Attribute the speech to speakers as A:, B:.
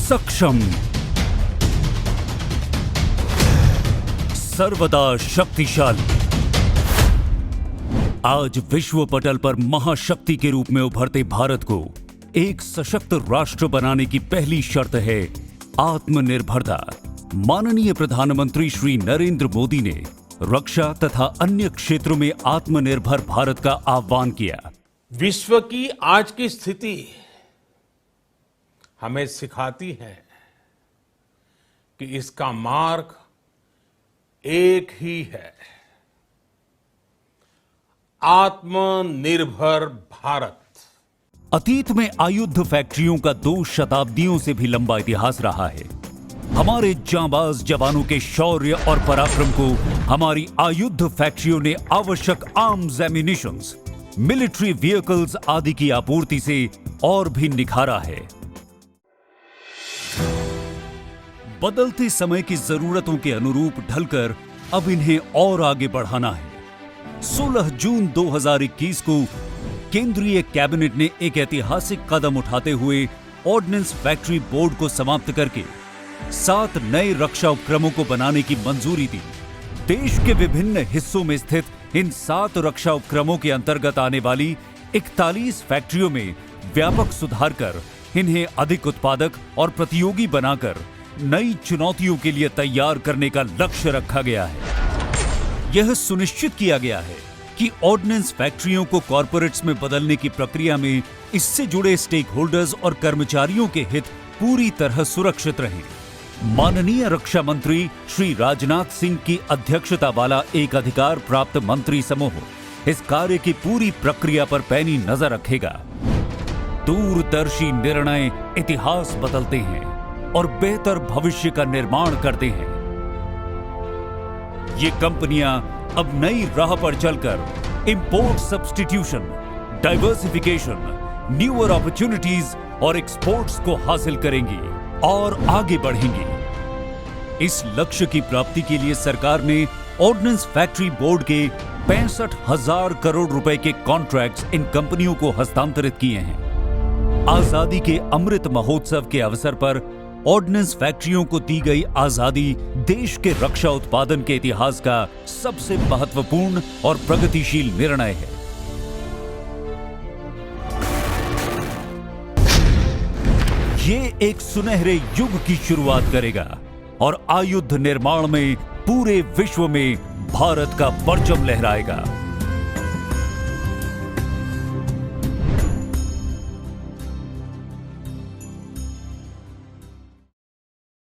A: सक्षम, सर्वदा शक्तिशाली। आज विश्व पटल पर महाशक्ति के रूप में उभरते भारत को एक सशक्त राष्ट्र बनाने की पहली शर्त है आत्मनिर्भरता। माननीय प्रधानमंत्री श्री नरेंद्र मोदी ने रक्षा तथा अन्य क्षेत्रों में आत्मनिर्भर भारत का आह्वान किया।
B: विश्व की आज की स्थिति हमें सिखाती है कि इसका मार्ग एक ही है, आत्मनिर्भर भारत।
A: अतीत में आयुध फैक्ट्रियों का 2 शताब्दियों से भी लंबा इतिहास रहा है। हमारे जांबाज जवानों के शौर्य और पराक्रम को हमारी आयुध फैक्ट्रियों ने आवश्यक आर्म्स, एम्युनिशंस, मिलिट्री व्हीकल्स आदि की आपूर्ति से और भी निखारा है। बदलते समय की जरूरतों के अनुरूप ढलकर अब इन्हें और आगे बढ़ाना है। 16 जून 2021 को केंद्रीय कैबिनेट ने एक ऐतिहासिक कदम उठाते हुए ऑर्डिनेंस फैक्ट्री बोर्ड को समाप्त करके 7 नए रक्षा उपक्रमों को बनाने की मंजूरी दी। देश के विभिन्न हिस्सों में स्थित इन 7 रक्षा उपक्रमों के अंतर्गत आने वाली 41 फैक्ट्रियों में व्यापक सुधार कर इन्हें अधिक उत्पादक और प्रतियोगी बनाकर नई चुनौतियों के लिए तैयार करने का लक्ष्य रखा गया है। यह सुनिश्चित किया गया है कि ऑर्डिनेंस फैक्ट्रियों को कॉर्पोरेट्स में बदलने की प्रक्रिया में इससे जुड़े स्टेक होल्डर्स और कर्मचारियों के हित पूरी तरह सुरक्षित रहें। माननीय रक्षा मंत्री श्री राजनाथ सिंह की अध्यक्षता वाला एक अधिकार प्राप्त मंत्री समूह इस कार्य की पूरी प्रक्रिया पर पैनी नजर रखेगा। दूरदर्शी निर्णय इतिहास बदलते हैं और बेहतर भविष्य का निर्माण करते हैं। ये कंपनियां अब नई राह पर चलकर import substitution, diversification, newer opportunities और एक्सपोर्ट्स को हासिल करेंगी और आगे बढ़ेंगी। इस लक्ष्य की प्राप्ति के लिए सरकार ने ऑर्डिनेंस फैक्ट्री बोर्ड के 65,000 करोड़ रुपए के कॉन्ट्रैक्ट्स इन कंपनियों को हस्तांतरित किए हैं। आजादी के अमृत महोत्सव के अवसर पर ऑर्डिनेंस फैक्ट्रियों को दी गई आजादी देश के रक्षा उत्पादन के इतिहास का सबसे महत्वपूर्ण और प्रगतिशील निर्णय है। ये एक सुनहरे युग की शुरुआत करेगा और आयुध निर्माण में पूरे विश्व में भारत का परचम लहराएगा।